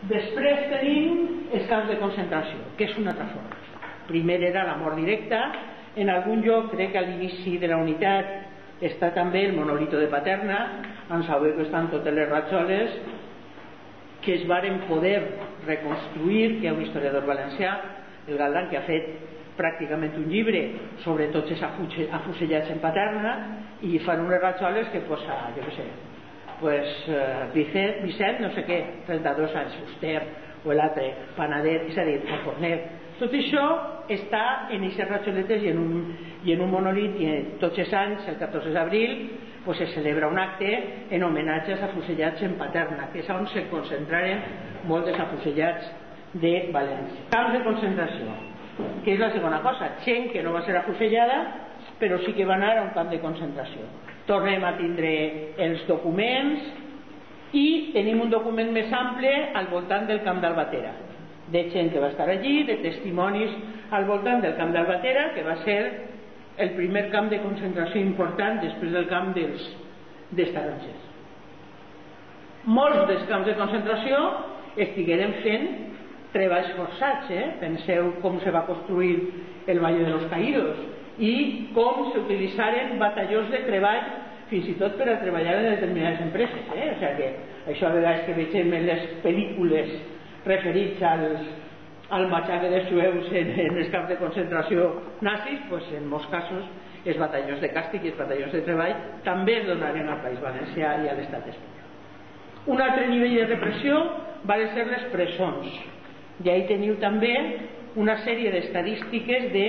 Després tenim els camps de concentració, que és una altra forma. Primer era la mort directa. En algun lloc, crec que a l'inici de la unitat està també el monolito de Paterna, on sabeu que estan totes les ratxoles que es varen poder reconstruir, que hi ha un historiador valencià, el Galdan, que ha fet pràcticament un llibre sobre tots els afusellats en Paterna, i fan unes ratxoles que posa, jo què sé, Vicent, no sé què, 32 anys, Fuster, o l'altre, Panader, és a dir, el Forner. Tot això està en aquestes ratxoletes i en un monolit, i tots els anys, el 14 d'abril, es celebra un acte en homenatge als afusellats en Paterna, que és on se concentraren molts dels afusellats de València. Camps de concentració, que és la segona cosa, gent que no va ser afusellada, però sí que va anar a un camp de concentració. Tornem a tindre els documents i tenim un document més ample al voltant del camp d'Albatera, de gent que va estar allí, de testimonis al voltant del camp d'Albatera, que va ser el primer camp de concentració important després del camp dels tarongers. Molts dels camps de concentració estigueren fent treballs forçats, Penseu com se va construir el Valle de los Caídos i com s'utilitzaren batallons de treball fins i tot per a treballar en determinades empreses, O sigui que això a vegades que vegem en les pel·lícules referits al matxaque de jueus en els camps de concentració nazis, en molts casos els batallons de càstig i els batallons de treball també es donaren al País Valencià i a l'Estat espanyol. Un altre nivell de repressió van ser les presons, i ahí teniu també una sèrie d'estadístiques de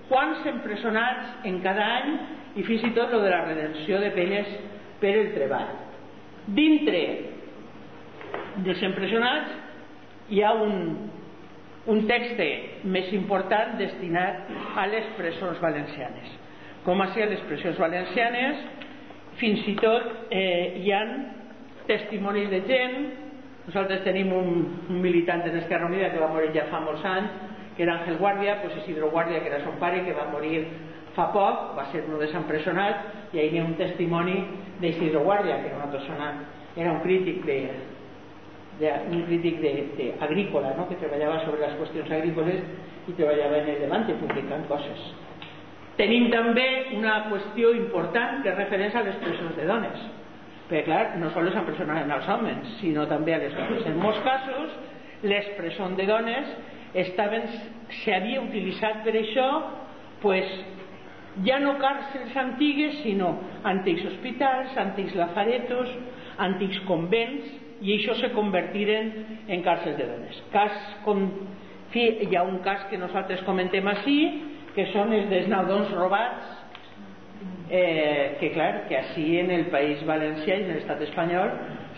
quants empresonats en cada any i fins i tot lo de la redenció de penes per el treball. Dintre dels empresonats hi ha un text més important destinat a les presons valencianes. Com a les presons valencianes fins i tot hi ha testimonis de gent. Nosaltres tenim un militant de l'Esquerra Unida que va morir ja fa molts anys, que era Ángel Guàrdia, Isidro Guàrdia, que era son pare, que va morir fa poc, va ser un dels empresonats, i ahí hi ha un testimoni d'Isidro Guàrdia, que era una persona, era un crític agrícola, que treballava sobre les qüestions agrícoles i treballava en el Levante publicant coses. Tenim també una qüestió important que és referent a les presons de dones, perquè clar, no sols empresonaven als homes sinó també a les dones. En molts casos les presons de dones s'havia utilitzat per això, ja no càrcels antigues sinó antics hospitals, antics lazaretos, antics convents, i això se convertiren en càrcels de dones. Hi ha un cas que nosaltres comentem així, que són els dels nadons robats, que clar, que així en el País Valencià i en l'estat espanyol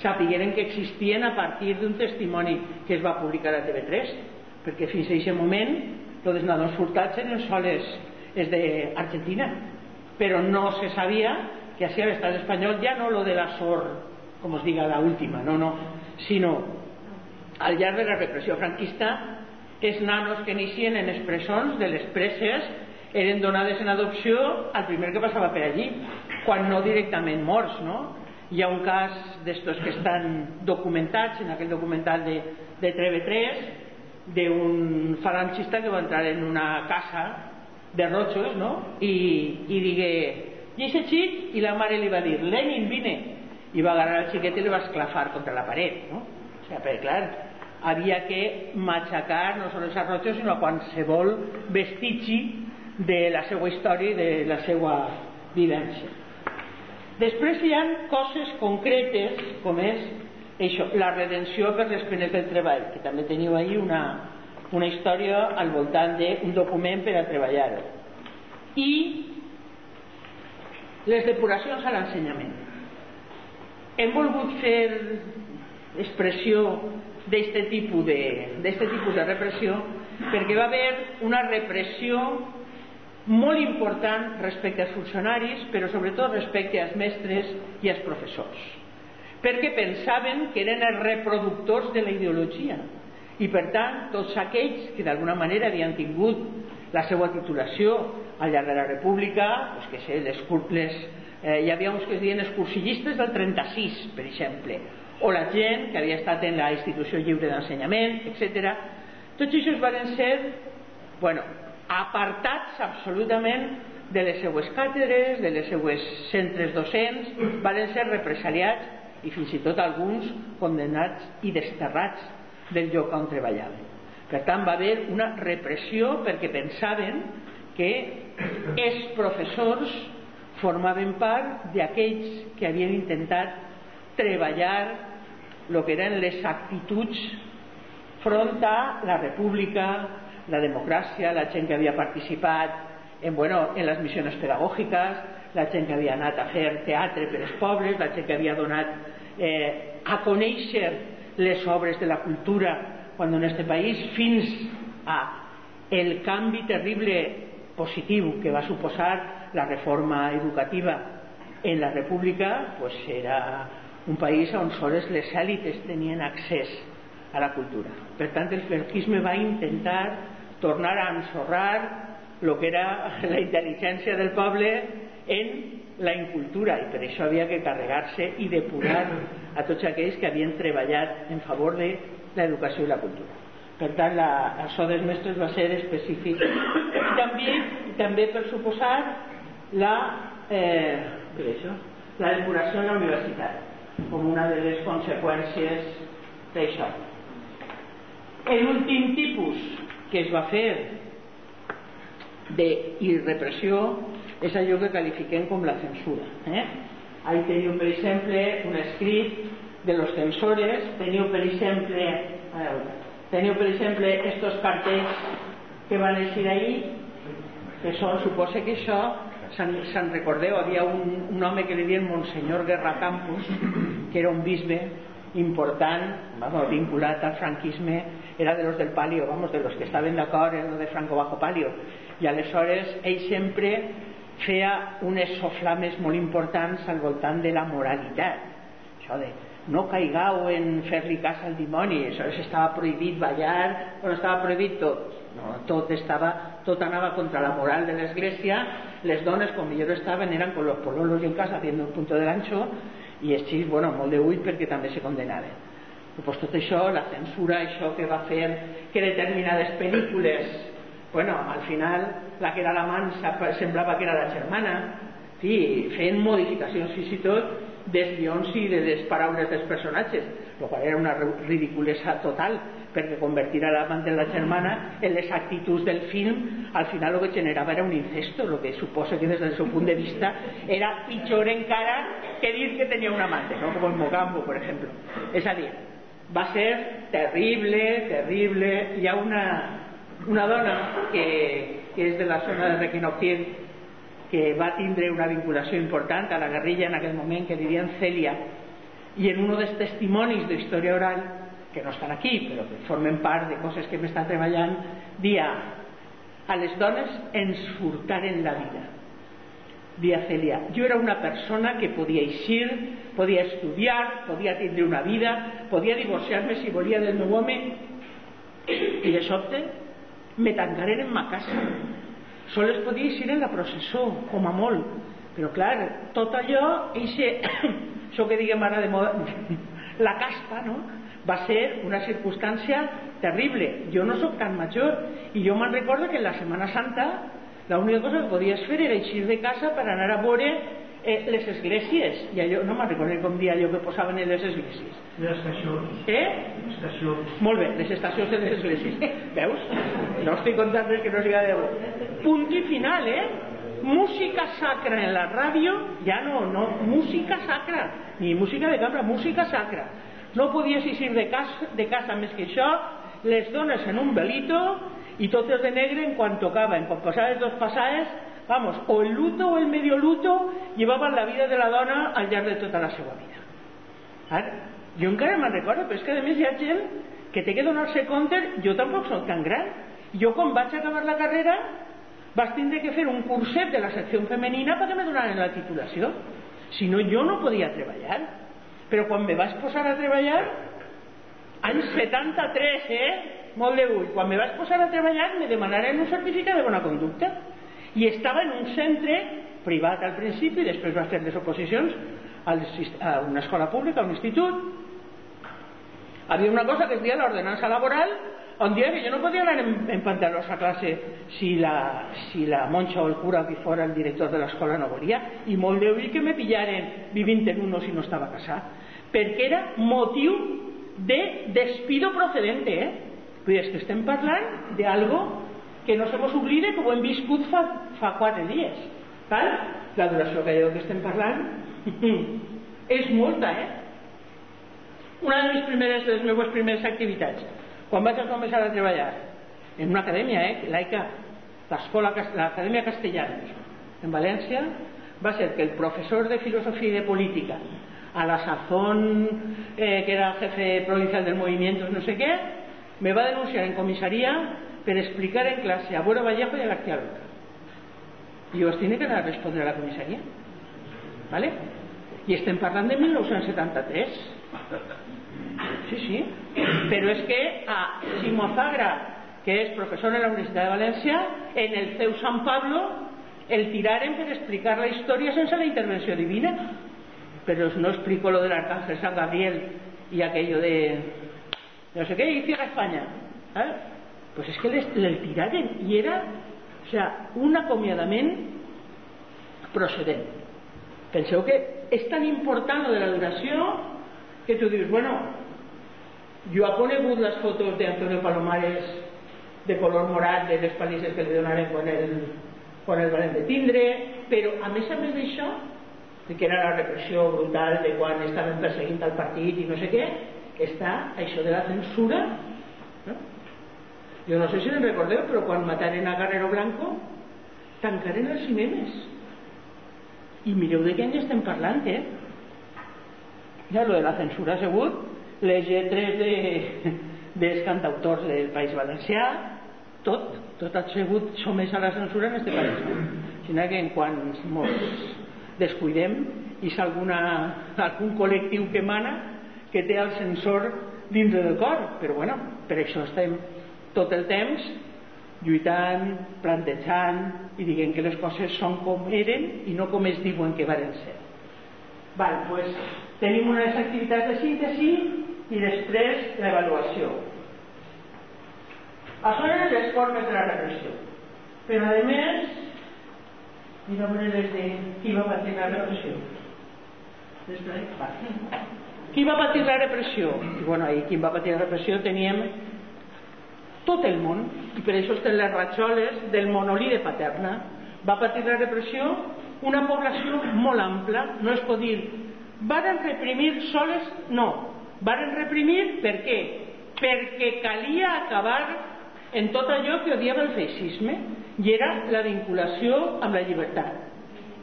sapigueren que existien a partir d'un testimoni que es va publicar a TV3, perquè fins a aquest moment els nadons furtats eren sols els d'Argentina, però no se sabia que així a l'estat espanyol ja no lo de la SOR, com es diga la última, no, sinó al llarg de la repressió franquista els nanos que neixien en les presons de les preses eren donades en adopció al primer que passava per allí, quan no directament morts, Hi ha un cas d'estos que estan documentats en aquell documental de TV3 d'un falangista que va entrar en una casa de rojos, i digué, i aquest xic, i la mare li va dir, Lenin, vine, i va agarrar el xiquet i li va esclafar contra la paret, O sigui, perquè clar, havia que matxacar no sols els rojos sinó qualsevol vestigi de la seva història i de la seva vivència. Després hi ha coses concretes com és això, la redenció per les penes del treball, que també teniu ahí una història al voltant d'un document per a treballar-ho, i les depuracions a l'ensenyament. Hem volgut fer expressió d'aquest tipus de repressió perquè va haver una repressió molt important respecte als funcionaris, però sobretot respecte als mestres i als professors, perquè pensaven que eren els reproductors de la ideologia, i per tant tots aquells que d'alguna manera havien tingut la seva titulació al llarg de la República, hi havia uns que es deien els cursillistes del 36, per exemple, o la gent que havia estat en la institució lliure d'ensenyament, etc. Tots aquests van ser apartats absolutament de les seues càtedres, de les seues centres docents, van ser represaliats i fins i tot alguns condemnats i desterrats del lloc on treballaven. Per tant, va haver una repressió perquè pensaven que els professors formaven part d'aquells que havien intentat treballar el que eren les actituds front a la república, la democràcia, la gent que havia participat en les missions pedagògiques, la gent que havia anat a fer teatre per als pobles, la gent que havia donat a conèixer les obres de la cultura quan en este país, fins a el canvi terrible positiu que va suposar la reforma educativa en la república, era un país on sols les èlites tenien accés a la cultura. Per tant, el franquisme va intentar tornar a ensorrar el que era la intel·ligència del poble en la incultura, i per això havia que carregar-se i depurar a tots aquells que havien treballat en favor de l'educació i la cultura. Per tant, això dels mestres va ser específic. I també per suposar la depuració en la universitat com una de les conseqüències d'això. L'últim tipus que es va fer d'irrepressió és allò que qualifiquem com la censura. Ahí teniu, per exemple, un escrit de los censores, teniu per exemple estos cartells que van eixir ahí, que són, suposo que això se'n recordeu, havia un home que li diuen Monsenyor Guerra Campos, que era un bisbe important, vinculat al franquisme, era de los del palio, de los que estaven d'acord en lo de Franco bajo palio, i aleshores ell sempre feia unes soflames molt importants al voltant de la moralitat, això de no caigau en fer-li cas al dimoni, aleshores estava prohibit ballar, estava prohibit tot, tot anava contra la moral de l'església. Les dones, com millor estaven, eren con los pololos en casa haciendo un punto del ancho, i els xics, molt de ull perquè també se condenaven. Pues tot això, la censura, això que va fer que determinades pel·lícules, al final la que era la mansa semblava que era la germana, feien modificacions fins i tot dels guions i de les paraules dels personatges, el qual era una ridiculesa total, perquè convertir a l'amant de la germana en les actituds del film, al final el que generava era un incesto, el que suposa que des del seu punt de vista era pitjor encara que dir que tenia un amante, com en Mogambo, per exemple. És a dir, va ser terrible. Hi ha una dona que és de la zona de Requinocir, que va tindre una vinculació important a la guerrilla en aquell moment, que dirían Celia, i en un dels testimonis d'història oral, que no estan aquí però que formen part de coses que m'està treballant, dia a les dones ens furtaren la vida. Dia Celia, jo era una persona que podia eixir, podia estudiar, podia tindre una vida, podia divorciar-me si volia del meu home, i de sobte me tancaren en ma casa. Sols podia eixir en la processó, com a molt, però clar, tot allò, això que diguem ara de moda, la caspa, no? Va ser una circumstància terrible. Jo no sóc tan major, i jo me'n recordo que en la Setmana Santa l'única cosa que podies fer era eixir de casa per anar a veure les esglésies, i allò, no me'n recordo com dir allò que posaven en les esglésies. Les estacions. Estacions. Molt bé, les estacions de les esglésies. Veus? No estic contant res que no siga de bo. Punt i final, música sacra en la ràdio, ja no, música sacra, ni música de cambra, música sacra. No podies eixir de casa més que això, les dones en un velito i totes de negre en quan tocaven, quan passaves dos passades, vamos, o el luto o el medio luto llevaven la vida de la dona al llarg de tota la seva vida. Ara, jo encara me'n recordo, però és que a més hi ha gent que té que donar-se compte, jo tampoc soc tan gran. Jo quan vaig acabar la carrera vaig tindre que fer un curset de la secció femenina perquè me donaren la titulació, si no jo no podia treballar. Però quan me vaig posar a treballar, anys 73, molt de ull, quan me vaig posar a treballar me demanaren un certificat de bona conducta, i estava en un centre privat al principi, i després vaig fer les oposicions a una escola pública, a un institut, Havia una cosa que es deia l'ordenança laboral, on dia que jo no podia anar en pantalons a classe si la monja o el cura o qui fora el director de l'escola no volia, i molt deu dir que me pillaren vivint en uno si no estava casat, perquè era motiu de despido procedente, Vull dir, és que estem parlant d'algo que no se mos oblide, que ho hem viscut fa 4 dies, val? La duració que estem parlant és molta, Una de les meves primeres activitats, quan vaig començar a treballar en una acadèmia laica, l'Acadèmia Castellana en València, va ser que el professor de filosofia i de política, a la sazón que era jefe provincial del movimiento no sé qué, me va denunciar en comisaría per explicar en clase a Buero Vallejo y a García Lorca, i jo vaig tenir que anar a respondre a la comissaria, ¿vale? I estem parlant de 1973. Sí, però és que a Simón Zagra, que és professor en la Universitat de València, en el CEU Sant Pablo el tiraren per explicar la història sense la intervenció divina, però no explico lo del arcángel San Gabriel y aquello de no sé qué, y ciega España, pues es que el tiraren i era, o sea, un acomiadament procedent. Penseu que és tan important lo de la duració que tu dius, bueno, jo he conegut les fotos d'Antonio Palomares de color morat de les palisses que li donaren quan el van de tindre, però a més d'això, que era la repressió brutal de quan estaven perseguint el partit i no sé què, està això de la censura, jo no sé si en recordeu, però quan mataren a Guerrero Blanco tancaren els cinemes, i mireu de què any estem parlant, ja lo de la censura ha sigut les lletres dels cantautors del País Valencià, tot ha sigut somès a la censura en este país, sinó que quan ens descuidem i és algun col·lectiu que mana que té el censor dintre del cor, però bueno, per això estem tot el temps lluitant, plantejant i dient que les coses són com eren i no com es diuen que varen ser. Pues tenim unes activitats de síntesi i després l'avaluació. Això eren les formes de la repressió, però a més mira les de qui va patir la repressió. Qui va patir la repressió? I bueno, ahí qui va patir la repressió teníem tot el món, i per això estan les ratxoles del monolí de Paterna. Va patir la repressió una població molt ampla, no es pot dir varen reprimir soles, no, varen reprimir per què? Perquè calia acabar en tot allò que odiava el feixisme, i era la vinculació amb la llibertat.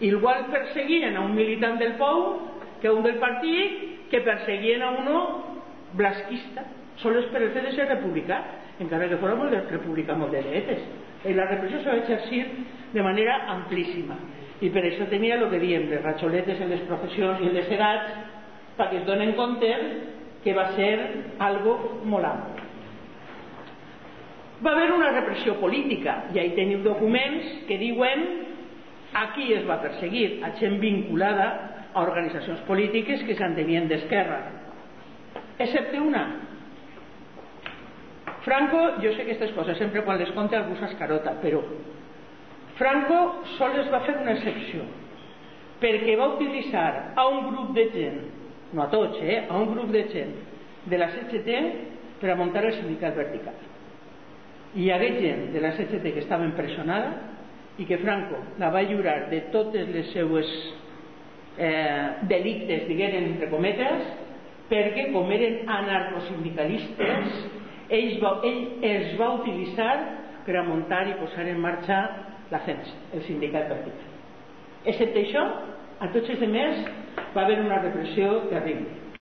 Igual perseguien a un militant del POU que a un del partit, que perseguien a uno blasquista, sols per el fet de ser republicà, encara que fóramos república molt de dretes. La repressió s'ha exercit de manera amplíssima, i per això tenia el que diem, les ratxoletes en les professions i en les edats, perquè es donen compte que va ser algo molt ample. Va haver una repressió política, i ahí teniu documents que diuen a qui es va perseguir, a gent vinculada a organitzacions polítiques que s'entenien d'esquerra, excepte una. Franco, jo sé aquestes coses sempre quan les conta algú s'escarota, però Franco sols va fer una excepció, perquè va utilitzar a un grup de gent, no a tots, a un grup de gent de la CGT per a muntar el sindicat vertical. I hi hagué gent de la CGT que estava empresonada i que Franco la va lliurar de totes les seues delictes, digueren entre cometes, perquè com eren anarcosindicalistes ell els va utilitzar per a muntar i posar en marxa la CENS, el sindicat vertical. Excepte això, a tots els altres va haver una repressió terrible.